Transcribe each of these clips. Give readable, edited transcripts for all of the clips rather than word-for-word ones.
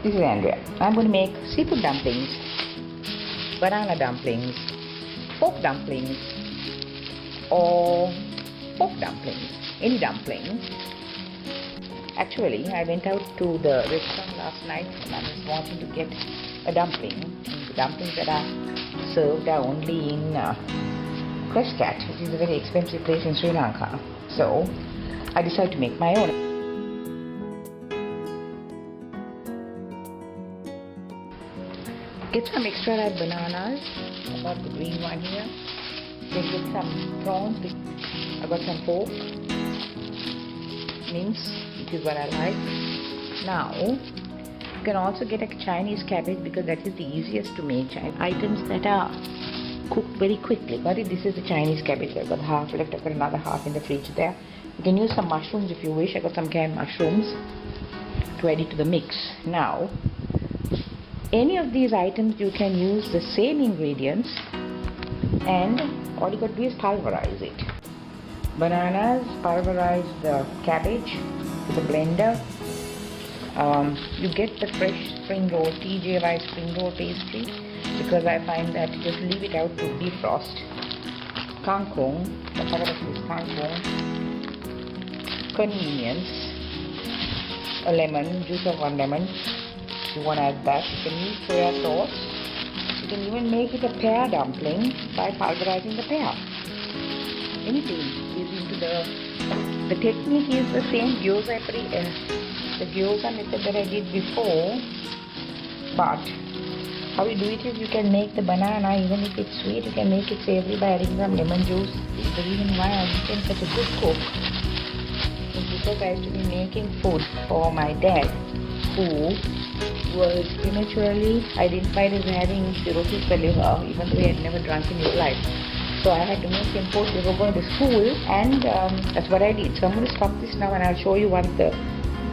This is Andrea. I'm going to make seafood dumplings, banana dumplings, pork dumplings, or pork dumplings, any dumpling. Actually, I went out to the restaurant last night and I was wanting to get a dumpling. The dumplings that are served are only in Crescat, which is a very expensive place in Sri Lanka. So, I decided to make my own. Get some extra ripe bananas. I got the green one here. Then get some prawns. I got some pork, mince, which is what I like. Now, you can also get a Chinese cabbage because that is the easiest to make. Items that are cooked very quickly. Got it? This is the Chinese cabbage. I've got half left. I've got another half in the fridge there. You can use some mushrooms if you wish. I got some canned mushrooms to add it to the mix. Now, any of these items you can use the same ingredients and all you got to do is pulverize it. Bananas, pulverize the cabbage with a blender. You get the fresh spring roll, TJY spring roll pastry because I find that just leave it out to defrost. Kangkong, the color of this kangkong. Convenience. A lemon, juice of 1 lemon. You want to add that. You can use soya sauce. You can even make it a pear dumpling by pulverizing the pear. Anything is into the technique is the same the gyoza method that I did before, but how you do it is you can make the banana, even if it's sweet, you can make it savory by adding some lemon juice. The reason why I became such a good cook is because I used to be making food for my dad, who was prematurely identified as having cirrhosis of the liver, even though he had never drunk in his life. So I had to make him food before going to school, and that's what I did. So I'm going to stop this now and I'll show you once the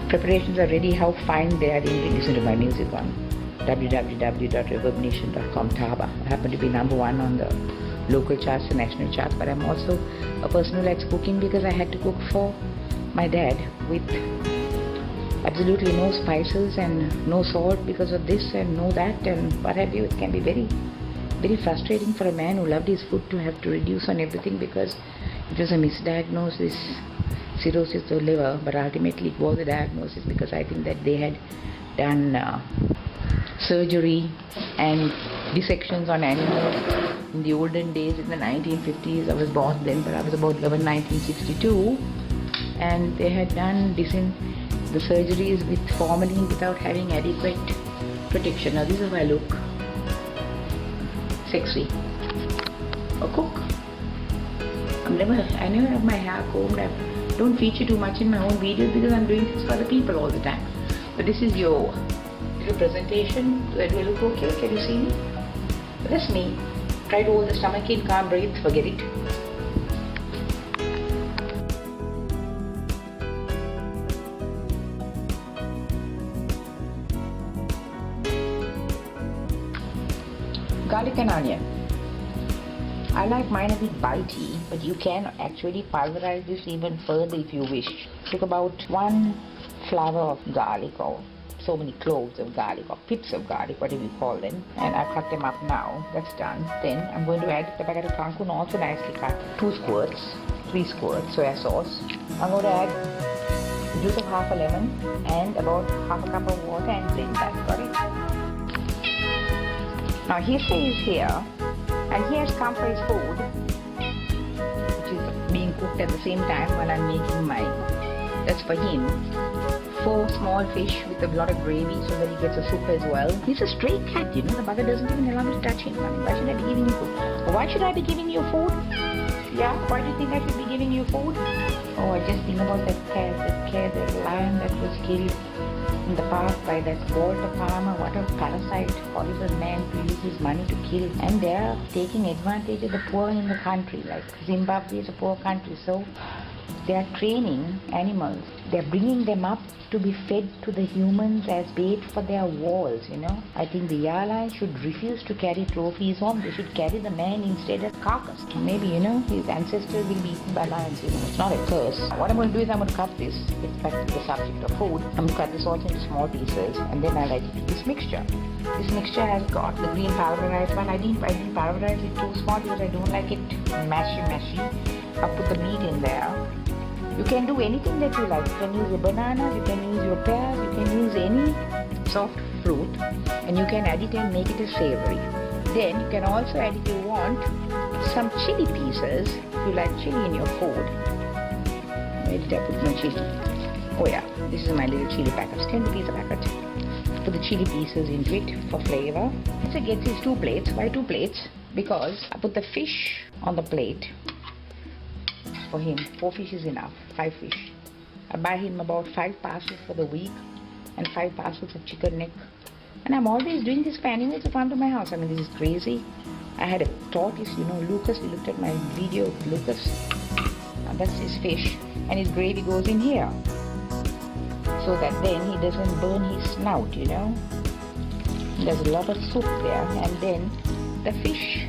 preparations are ready how fine they are. Listen to my music on www.reverbnation.com. Taba. I happen to be number 1 on the local charts and national charts, but I'm also a person who likes cooking because I had to cook for my dad with absolutely no spices and no salt because of this and no that and what have you. It can be very, very frustrating for a man who loved his food to have to reduce on everything because it was a misdiagnosis, cirrhosis of the liver, but ultimately it was a diagnosis because I think that they had done surgery and dissections on animals in the olden days in the 1950s. I was born then, but I was about 11, 1962, and they had done the surgeries with formalin without having adequate protection. Now this is how I look. Sexy. A cook. I never have my hair combed. I don't feature too much in my own videos because I'm doing this for the people all the time. But this is your little presentation. Do I look okay? Can you see me? But that's me. Try to hold the stomach in, can't breathe, forget it. Garlic and onion. I like mine a bit bitey, but you can actually pulverize this even further if you wish. Took about 1 flower of garlic or so many cloves of garlic or pips of garlic, whatever you call them, and I cut them up now. That's done. Then I'm going to add the packet of kangkong, also nicely cut. 2 squirts, 3 squirts soya sauce. I'm going to add the juice of half a lemon and about half a cup of water and blend that. Got it? Now he stays here and he has come for his food, which is being cooked at the same time while I'm making mine. That's for him. 4 small fish with a lot of gravy so that he gets a soup as well. He's a stray cat, you know. The bugger doesn't even allow me to touch him. I mean, why should I be giving you food? Why should I be giving you food? Yeah, why do you think I should be giving you food? Oh, I just think about that lion that was killed in the past by that Walter Palmer. What a parasite, horrible man to use his money to kill. And they are taking advantage of the poor in the country. Like Zimbabwe is a poor country, so They are training animals. They are bringing them up to be fed to the humans as bait for their wars, you know. I think the airline should refuse to carry trophies home. They should carry the man instead as carcass. Maybe, you know, his ancestors will be eaten by lions, you know. It's not a curse. What I'm going to do is I'm going to cut this. It's back to the subject of food. I'm going to cut this all into small pieces and then I'll add it to this mixture. This mixture has got the green pulverized one. I didn't pulverize it too small because I don't like it mashy. I'll put the meat in there. You can do anything that you like. You can use your bananas, you can use your pears, you can use any soft fruit and you can add it and make it a savory. Then you can also add, if you want, some chili pieces, if you like chili in your food. Where did I put my chili? Oh yeah, this is my little chili packet, 10 rupees a packet. Put the chili pieces into it for flavor. So get these 2 plates. Why 2 plates? Because I put the fish on the plate. For him, 4 fish is enough, 5 fish. I buy him about 5 parcels for the week and 5 parcels of chicken neck. And I'm always doing this for animals who come to my house. I mean, this is crazy. I had a tortoise, you know, Lucas. We looked at my video of Lucas. That's his fish. And his gravy goes in here. So that then he doesn't burn his snout, you know. There's a lot of soup there. And then the fish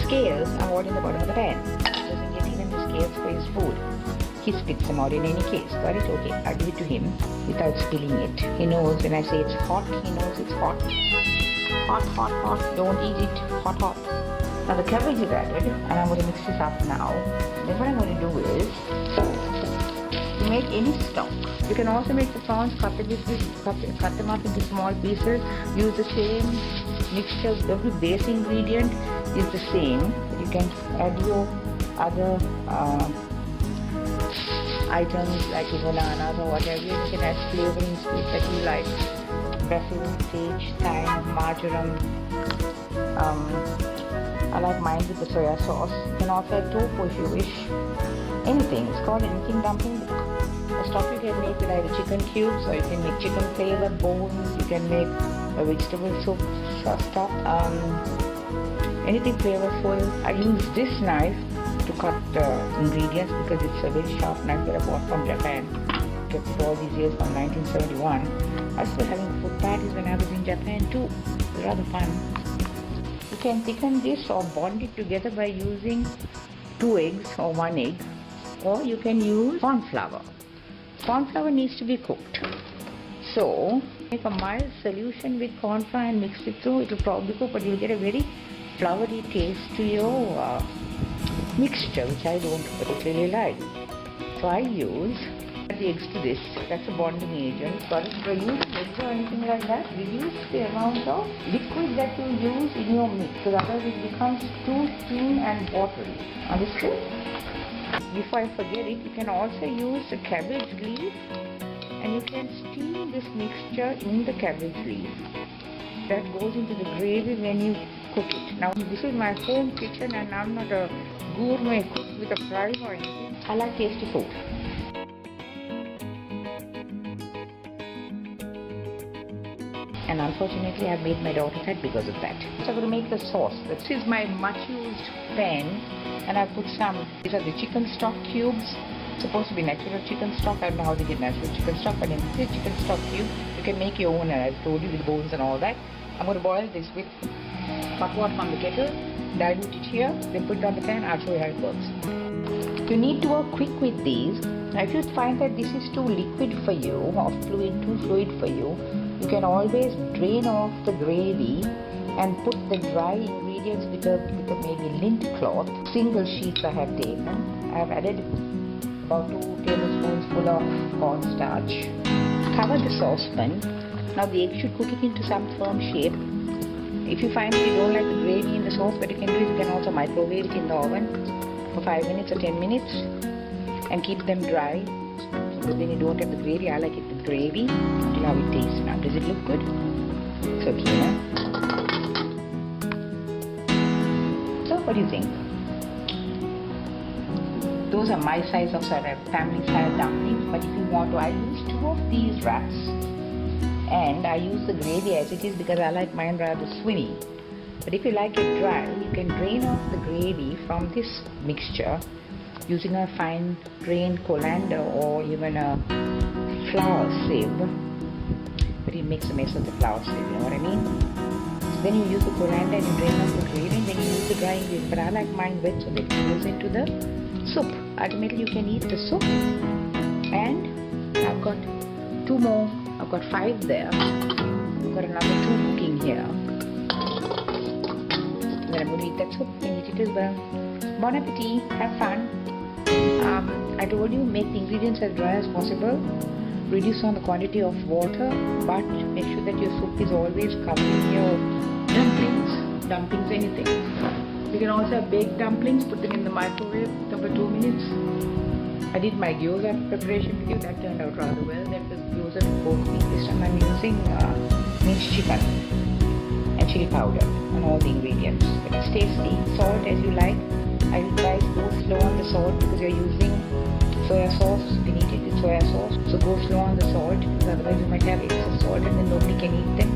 scales are all in the bottom of the pan. For his food. He spits them out in any case. Got it? Okay, I'll give it to him without spilling it. He knows when I say it's hot, he knows it's hot. Hot. Don't eat it hot. Now the cabbage is added and I'm going to mix this up now. Then what I'm going to do is to make any stock. You can also make the prawns, cut them up into small pieces. Use the same mixture. Every base ingredient is the same. You can add your other items like bananas or whatever. You can add flavoring sweets that you like. Basil, sage, thyme, marjoram. I like mine with the soya sauce. You can also add tofu if you wish. Anything. It's called anything dumpling. The stuff you can make with either chicken cubes or you can make chicken flavored bones. You can make a vegetable soup stock. Anything flavorful. I use this knife to cut ingredients because it's a very sharp knife that I bought from Japan. Kept it all these years from 1971. I was still having food parties when I was in Japan too. It was rather fun. You can thicken this or bond it together by using 2 eggs or 1 egg, or you can use corn flour. Corn flour needs to be cooked. So make a mild solution with corn flour and mix it through. It will probably cook, but you'll get a very floury taste to your mixture, which I don't particularly like. So I use the eggs to this. That's a bonding agent. But if you use eggs or anything like that, reduce the amount of liquid that you use in your mix, because otherwise it becomes too thin and watery. Understood? Before I forget it, you can also use the cabbage leaf and you can steam this mixture in the cabbage leaf. That goes into the gravy when you cook it. Now this is my home kitchen and I'm not a gourmet cook with a fry or anything. I like tasty food. And unfortunately I've made my daughter fat because of that. So I'm going to make the sauce. This is my much used pan and I put some, these are the chicken stock cubes. It's supposed to be natural chicken stock. I don't know how they get natural chicken stock, but in this chicken stock cube you can make your own, and I've told you, with bones and all that. I'm going to boil this with hot water from the kettle, dilute it here, then put it on the pan. I'll show you how it works. You need to work quick with these. Now if you find that this is too liquid for you or too fluid for you, you can always drain off the gravy and put the dry ingredients with a maybe lint cloth. Single sheets I have taken. I have added about 2 tablespoons full of cornstarch. Cover the saucepan. Now the egg should cook it into some firm shape. If you find that you don't like the gravy in the sauce, what you can do is you can also microwave it in the oven for 5 minutes or 10 minutes and keep them dry. So then you don't have the gravy. I like it with gravy. See how it tastes now. Does it look good? It's okay now. So what do you think? Those are my size of sort of family style dumplings, but if you want to, I use 2 of these wraps and I use the gravy as it is because I like mine rather swimmy. But if you like it dry, you can drain off the gravy from this mixture using a fine grained colander or even a flour sieve, but it makes a mess of the flour sieve, you know what I mean? So then you use the colander and you drain off the gravy and then you use the dry ingredients, but I like mine wet so that it goes into the soup. Ultimately you can eat the soup. And I've got 2 more, I've got 5 there, I've got another 2 cooking here. Then I'm going to eat that soup and eat it as well. Bon appetit, have fun. I told you, make the ingredients as dry as possible, reduce on the quantity of water, but make sure that your soup is always covering your dumplings, anything. You can also have baked dumplings, put them in the microwave for 2 minutes. I did my gyoza preparation video, that turned out rather well. That was gyoza with pork meat. This time I'm using minced chicken and chili powder and all the ingredients. But it's tasty. Salt as you like. I advise go slow on the salt because you're using soya sauce. You can eat it with soya sauce. So go slow on the salt because otherwise you might have excess salt and then nobody can eat them.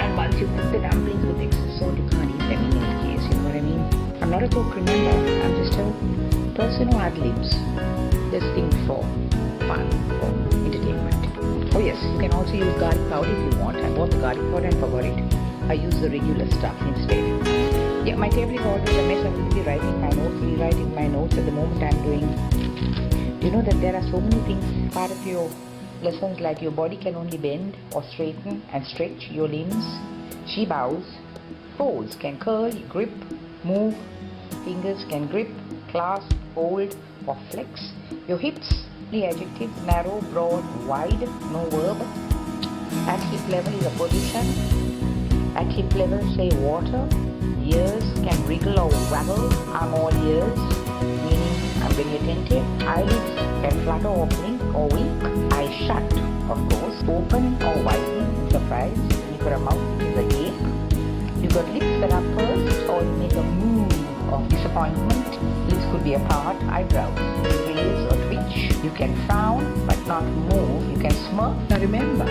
And once you cook the dumplings with excess salt, you can't eat them in any case. You know what I mean? I'm not a cook, remember. I'm just a person who ad-libs. Just think for fun, for entertainment. Oh yes, you can also use garlic powder if you want. I bought the garlic powder and forgot it. I use the regular stuff instead. Yeah, my table is always a mess. I will be writing my notes, rewriting my notes at the moment I'm doing. Do you know that there are so many things part of your lessons, like your body can only bend or straighten and stretch your limbs. She bows. Toes can curl, grip, move. Fingers can grip, clasp, hold or flex. Your hips, the adjective, narrow, broad, wide, no verb. At hip level is a position. At hip level say water. Ears can wriggle or waggle. I'm all ears, meaning I'm very attentive. Eyelids can flutter or blink or wink. Eyes shut, of course. Open or widen, surprise. You've got a mouth, which is a gape. You've got lips that are pursed or you make a move of disappointment. Lips could be apart. Eyebrows, you raise or twitch. You can frown but not move. You can smirk. Now remember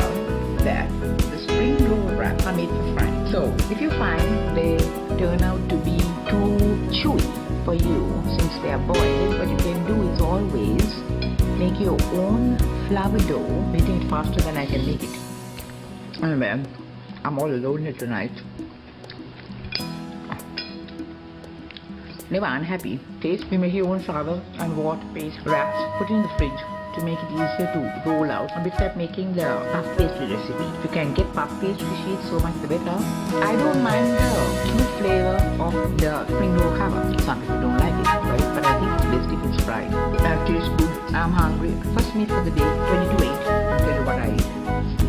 that the spring roll wraps are made for frying. So if you find they turn out to be too chewy for you since they are boiled, what you can do is always make your own flour dough. Making it faster than I can make it. Anyway, I'm all alone here tonight. Never unhappy. Taste. We make your own flour and water paste wraps. Put it in the fridge to make it easier to roll out. And before making the puff pastry recipe, if you can get puff pastry sheets, so much the better. I don't mind the chewy flavor of the spring roll cover. Some people don't like it, right? But I think it's best if it's fried. That tastes good. I'm hungry. First meat for the day, 20 to 8. I'll tell you what I eat.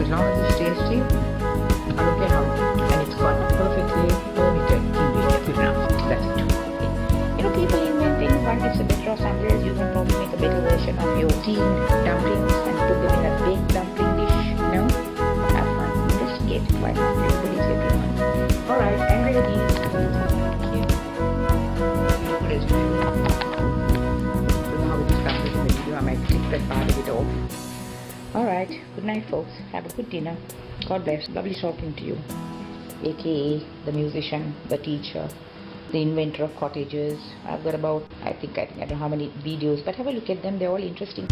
As long as it's tasty, I don't care how, and it's got perfectly permitted ingredients. Good enough. That's it. You know, people invent things. One gets a better or something else. You can probably make a better version of your steamed dumplings and put them in a baked dumpling dish. No? Have fun. Investigate. Why not? Everybody's everyone. Alright, I'm ready. Thank you. What is it? I don't know how we discussed it in the video. I might clip that part of it off. Alright, good night folks. Have a good dinner. God bless. Lovely talking to you. AKA the musician, the teacher, the inventor of cottages. I've got about, I think I don't know how many videos, but have a look at them. They're all interesting.